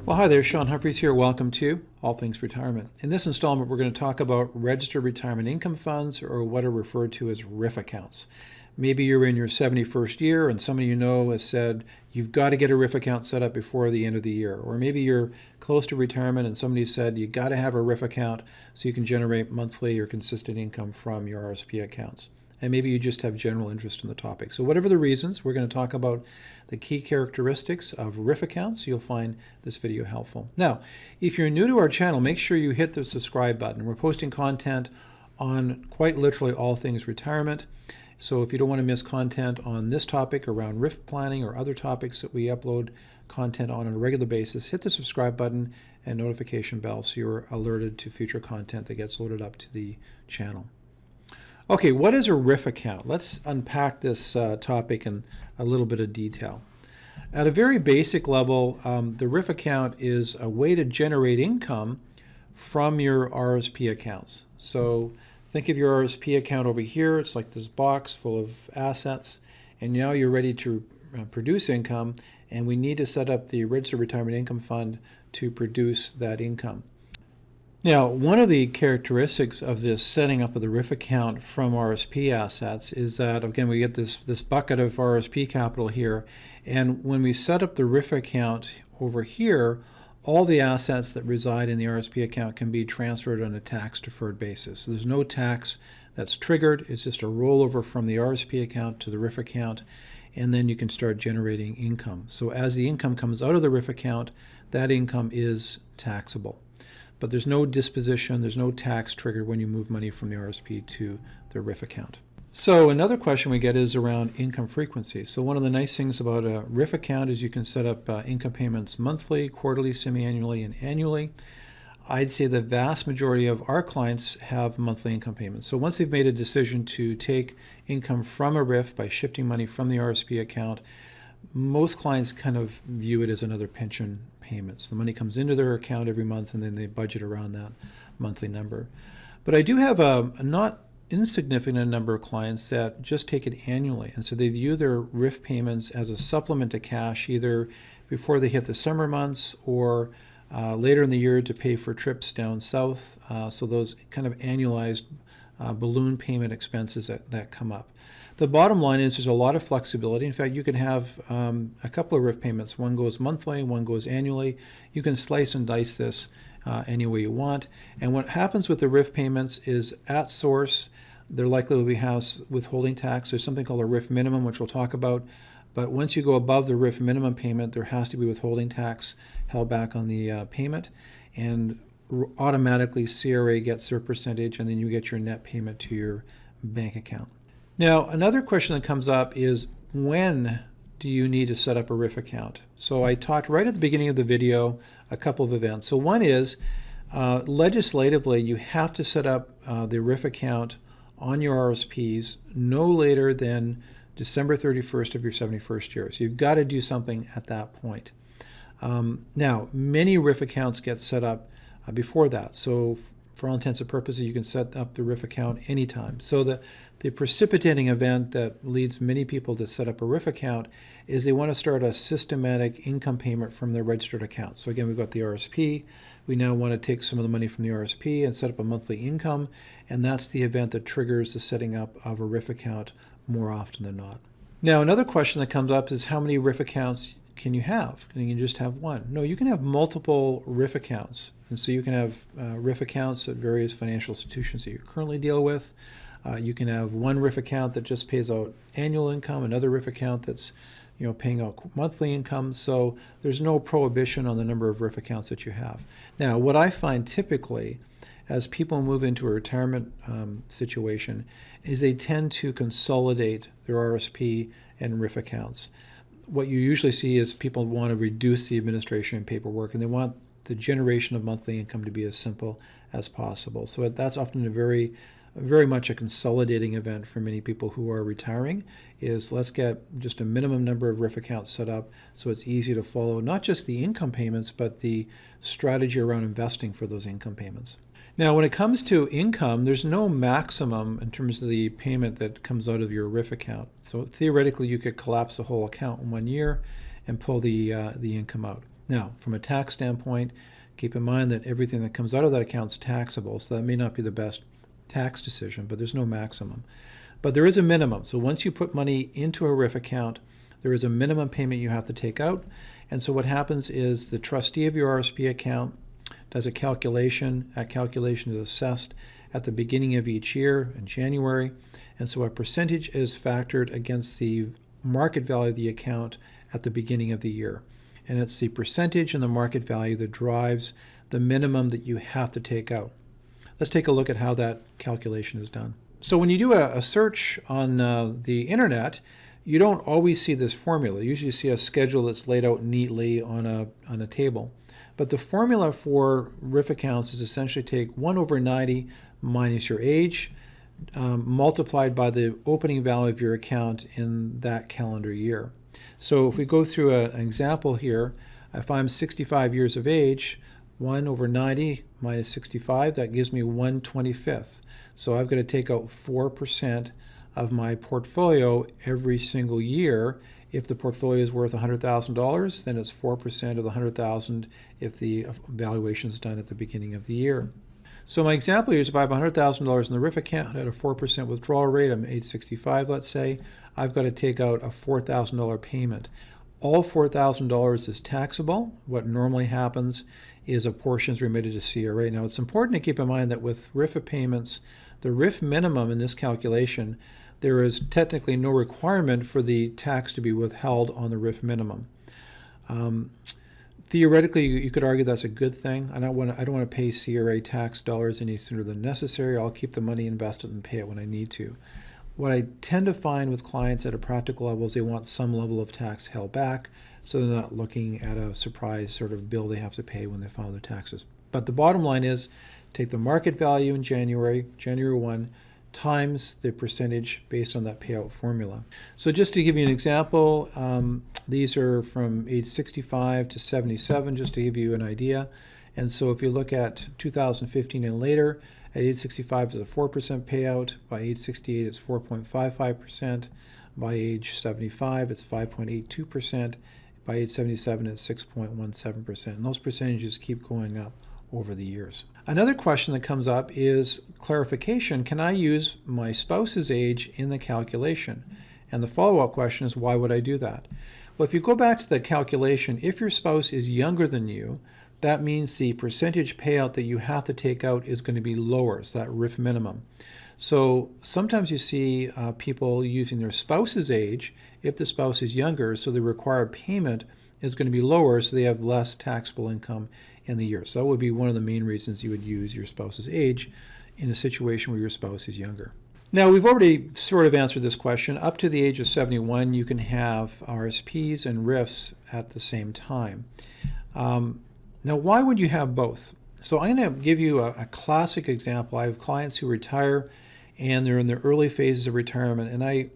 Well, hi there, Sean Humphreys here. Welcome to All Things Retirement. In this installment, we're going to talk about registered retirement income funds, or what are referred to as RRIF accounts. Maybe you're in your 71st year and somebody you know has said you've got to get a RRIF account set up before the end of the year. Or maybe you're close to retirement and somebody said you got to have a RRIF account so you can generate monthly or consistent income from your RSP accounts. And maybe you just have general interest in the topic. So whatever the reasons, we're going to talk about the key characteristics of RRIF accounts. You'll find this video helpful. Now, if you're new to our channel, make sure you hit the subscribe button. We're posting content on quite literally all things retirement. So if you don't want to miss content on this topic around RRIF planning or other topics that we upload content on a regular basis, hit the subscribe button and notification bell so you're alerted to future content that gets loaded up to the channel. Okay, what is a RRIF account? Let's unpack this topic in a little bit of detail. At a very basic level, the RRIF account is a way to generate income from your RSP accounts. So think of your RSP account over here. It's like this box full of assets, and now you're ready to produce income, and we need to set up the registered retirement income fund to produce that income. Now, one of the characteristics of this setting up of the RRIF account from RSP assets is that, again, we get this bucket of RSP capital here, and when we set up the RRIF account over here, all the assets that reside in the RSP account can be transferred on a tax-deferred basis. So there's no tax that's triggered. It's just a rollover from the RSP account to the RRIF account, and then you can start generating income. So as the income comes out of the RRIF account, that income is taxable. But there's no disposition, there's no tax trigger when you move money from the RSP to the RRIF account. So another question we get is around income frequency. So one of the nice things about a RRIF account is you can set up income payments monthly, quarterly, semi-annually, and annually. I'd say the vast majority of our clients have monthly income payments. So once they've made a decision to take income from a RRIF by shifting money from the RSP account, most clients kind of view it as another pension payment. So the money comes into their account every month and then they budget around that monthly number. But I do have a not insignificant number of clients that just take it annually. And so they view their RRIF payments as a supplement to cash, either before they hit the summer months or later in the year to pay for trips down south. So those kind of annualized balloon payment expenses that come up. The bottom line is there's a lot of flexibility. In fact, you can have a couple of RRIF payments. One goes monthly, one goes annually. You can slice and dice this any way you want. And what happens with the RRIF payments is at source, there likely will be house withholding tax. There's something called a RRIF minimum, which we'll talk about. But once you go above the RRIF minimum payment, there has to be withholding tax held back on the payment. And automatically CRA gets their percentage, and then you get your net payment to your bank account. Now, another question that comes up is, when do you need to set up a RRIF account? So I talked right at the beginning of the video a couple of events. So one is legislatively, you have to set up the RRIF account on your RSPs no later than December 31st of your 71st year. So you've got to do something at that point. Now, many RRIF accounts get set up before that. So for all intents and purposes, you can set up the RRIF account anytime. So the precipitating event that leads many people to set up a RRIF account is they want to start a systematic income payment from their registered account. So again, we've got the RSP. We now want to take some of the money from the RSP and set up a monthly income, and that's the event that triggers the setting up of a RRIF account more often than not. Now, another question that comes up is, how many RRIF accounts can you have? Can you just have one? No, you can have multiple RRIF accounts. And so you can have RRIF accounts at various financial institutions that you currently deal with. You can have one RRIF account that just pays out annual income, another RRIF account that's paying out monthly income. So there's no prohibition on the number of RRIF accounts that you have. Now, what I find typically as people move into a retirement situation is they tend to consolidate their RSP and RRIF accounts. What you usually see is people want to reduce the administration and paperwork, and they want the generation of monthly income to be as simple as possible. So that's often a very much a consolidating event for many people who are retiring, is let's get just a minimum number of RRIF accounts set up so it's easy to follow not just the income payments, but the strategy around investing for those income payments. Now, when it comes to income, there's no maximum in terms of the payment that comes out of your RRIF account. So theoretically, you could collapse the whole account in 1 year and pull the income out. Now, from a tax standpoint, keep in mind that everything that comes out of that account is taxable, so that may not be the best tax decision, but there's no maximum. But there is a minimum. So once you put money into a RRIF account, there is a minimum payment you have to take out. And so what happens is the trustee of your RSP account does a calculation. That calculation is assessed at the beginning of each year in January. And so a percentage is factored against the market value of the account at the beginning of the year. And it's the percentage and the market value that drives the minimum that you have to take out. Let's take a look at how that calculation is done. So when you do a search on the internet, you don't always see this formula. You usually see a schedule that's laid out neatly on a table. But the formula for RRIF accounts is essentially take 1/90 minus your age, multiplied by the opening value of your account in that calendar year. So if we go through an example here, if I'm 65 years of age, 1/90 minus 65, that gives me 1/25. So I've got to take out 4% of my portfolio every single year. If the portfolio is worth $100,000, then it's 4% of the $100,000 if the valuation is done at the beginning of the year. So my example here is if I have $100,000 in the RRIF account at a 4% withdrawal rate, I'm age 65, let's say, I've got to take out a $4,000 payment. All $4,000 is taxable. What normally happens is a portion is remitted to CRA. Now, it's important to keep in mind that with RRIF payments, the RRIF minimum in this calculation, there is technically no requirement for the tax to be withheld on the RRIF minimum. Theoretically, you could argue that's a good thing. I don't want to pay CRA tax dollars any sooner than necessary. I'll keep the money invested and pay it when I need to. What I tend to find with clients at a practical level is they want some level of tax held back, so they're not looking at a surprise sort of bill they have to pay when they file their taxes. But the bottom line is, take the market value in January 1, times the percentage based on that payout formula. So just to give you an example, these are from age 65 to 77, just to give you an idea. And so if you look at 2015 and later, at age 65 it's a 4% payout. By age 68 it's 4.55%. By age 75 it's 5.82%. By age 77 it's 6.17%. And those percentages keep going up over the years. Another question that comes up is clarification. Can I use my spouse's age in the calculation? And the follow-up question is, why would I do that? Well, if you go back to the calculation, if your spouse is younger than you, that means the percentage payout that you have to take out is going to be lower, so that RRIF minimum. So sometimes you see people using their spouse's age if the spouse is younger, so the required payment is going to be lower, so they have less taxable income in the year. So that would be one of the main reasons you would use your spouse's age in a situation where your spouse is younger. Now, we've already sort of answered this question. Up to the age of 71, you can have RSPs and RRIFs at the same time. Now, why would you have both? So I'm going to give you a classic example. I have clients who retire and they're in the early phases of retirement, and I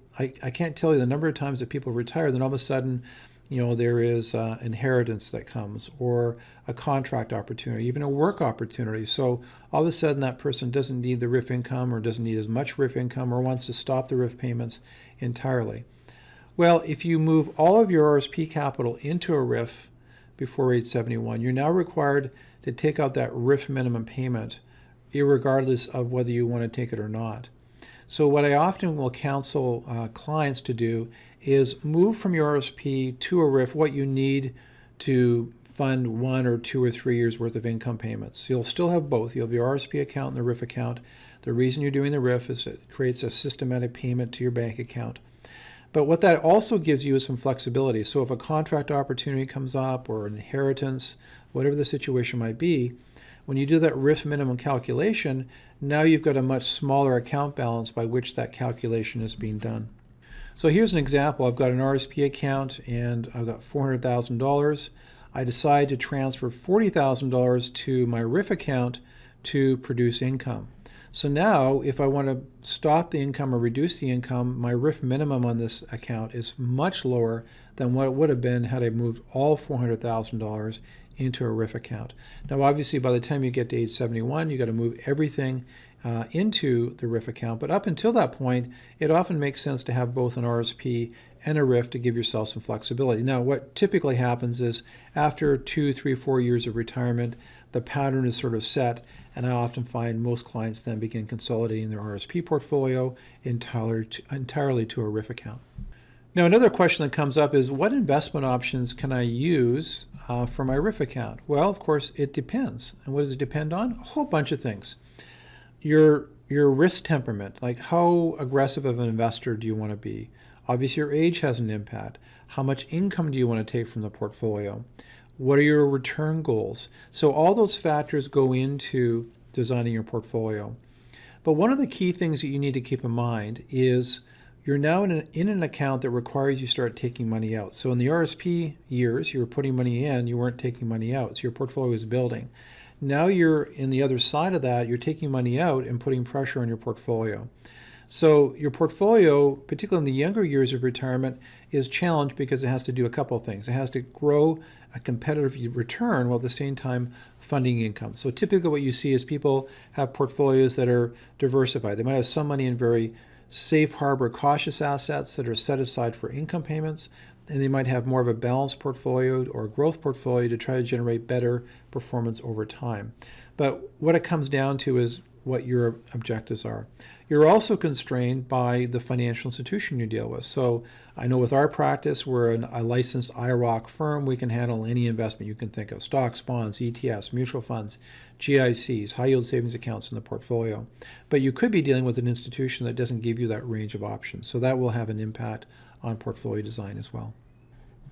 can't tell you the number of times that people retire, then all of a sudden, there is inheritance that comes, or a contract opportunity, even a work opportunity. So all of a sudden that person doesn't need the RRIF income or doesn't need as much RRIF income or wants to stop the RRIF payments entirely. Well, if you move all of your RSP capital into a RRIF before age 71, you're now required to take out that RRIF minimum payment, irregardless of whether you want to take it or not. So what I often will counsel clients to do is move from your RSP to a RRIF what you need to fund 1 or 2 or 3 years worth of income payments. You'll still have both. You'll have your RSP account and the RRIF account. The reason you're doing the RRIF is it creates a systematic payment to your bank account. But what that also gives you is some flexibility. So if a contract opportunity comes up or an inheritance, whatever the situation might be, when you do that RRIF minimum calculation, now you've got a much smaller account balance by which that calculation is being done. So here's an example. I've got an RSP account and I've got $400,000. I decide to transfer $40,000 to my RRIF account to produce income. So now if I want to stop the income or reduce the income, my RRIF minimum on this account is much lower than what it would have been had I moved all $400,000 into a RRIF account. Now, obviously, by the time you get to age 71, you got to move everything into the RRIF account. But up until that point, it often makes sense to have both an RSP and a RRIF to give yourself some flexibility. Now, what typically happens is after 2, 3, 4 years of retirement, the pattern is sort of set, and I often find most clients then begin consolidating their RSP portfolio entirely to a RRIF account. Now, another question that comes up is, what investment options can I use for my RRIF account? Well, of course, it depends. And what does it depend on? A whole bunch of things. Your risk temperament, like how aggressive of an investor do you want to be? Obviously, your age has an impact. How much income do you want to take from the portfolio? What are your return goals? So all those factors go into designing your portfolio. But one of the key things that you need to keep in mind is you're now in an account that requires you start taking money out. So in the RSP years, you were putting money in, you weren't taking money out. So your portfolio is building. Now you're in the other side of that, you're taking money out and putting pressure on your portfolio. So your portfolio, particularly in the younger years of retirement, is challenged because it has to do a couple of things. It has to grow a competitive return while at the same time funding income. So typically what you see is people have portfolios that are diversified. They might have some money in very safe harbor cautious assets that are set aside for income payments, and they might have more of a balanced portfolio or growth portfolio to try to generate better performance over time. But what it comes down to is what your objectives are. You're also constrained by the financial institution you deal with. So I know with our practice, we're a licensed IROC firm. We can handle any investment you can think of: stocks, bonds, ETFs, mutual funds, GICs, high yield savings accounts in the portfolio. But you could be dealing with an institution that doesn't give you that range of options. So that will have an impact on portfolio design as well.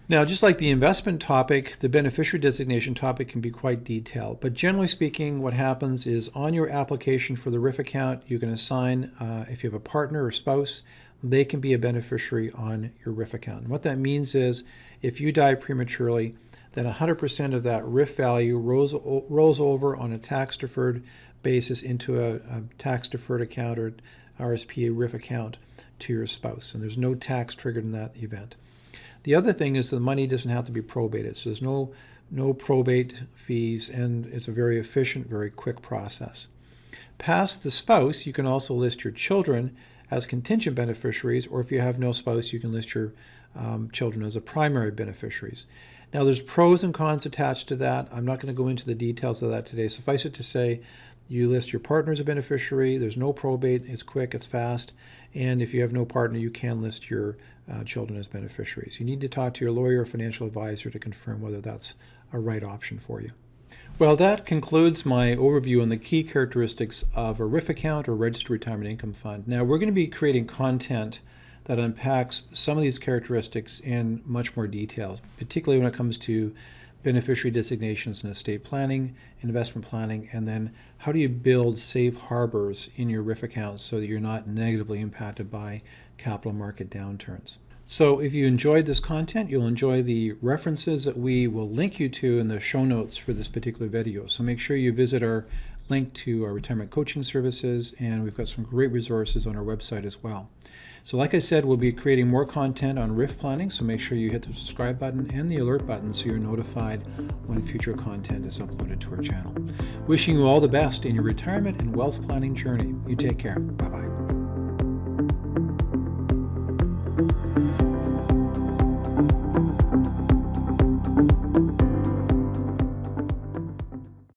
Now, just like the investment topic, the beneficiary designation topic can be quite detailed. But generally speaking, what happens is on your application for the RRIF account, you can assign, if you have a partner or spouse, they can be a beneficiary on your RRIF account. And what that means is if you die prematurely, then 100% of that RRIF value rolls over on a tax-deferred basis into a tax-deferred account or RSP RRIF account to your spouse. And there's no tax triggered in that event. The other thing is the money doesn't have to be probated. So there's no probate fees, and it's a very efficient, very quick process. Past the spouse, you can also list your children as contingent beneficiaries, or if you have no spouse, you can list your children as a primary beneficiaries. Now, there's pros and cons attached to that. I'm not going to go into the details of that today. Suffice it to say, you list your partner as a beneficiary. There's no probate. It's quick. It's fast. And if you have no partner, you can list your children as beneficiaries. You need to talk to your lawyer or financial advisor to confirm whether that's a right option for you. Well, that concludes my overview on the key characteristics of a RRIF account or registered retirement income fund. Now, we're going to be creating content that unpacks some of these characteristics in much more detail, particularly when it comes to beneficiary designations and estate planning, investment planning, and then how do you build safe harbors in your RRIF accounts so that you're not negatively impacted by capital market downturns. So if you enjoyed this content, you'll enjoy the references that we will link you to in the show notes for this particular video. So make sure you visit our link to our retirement coaching services, and we've got some great resources on our website as well. So like I said, we'll be creating more content on RRIF planning, so make sure you hit the subscribe button and the alert button so you're notified when future content is uploaded to our channel. Wishing you all the best in your retirement and wealth planning journey. You take care. Bye-bye.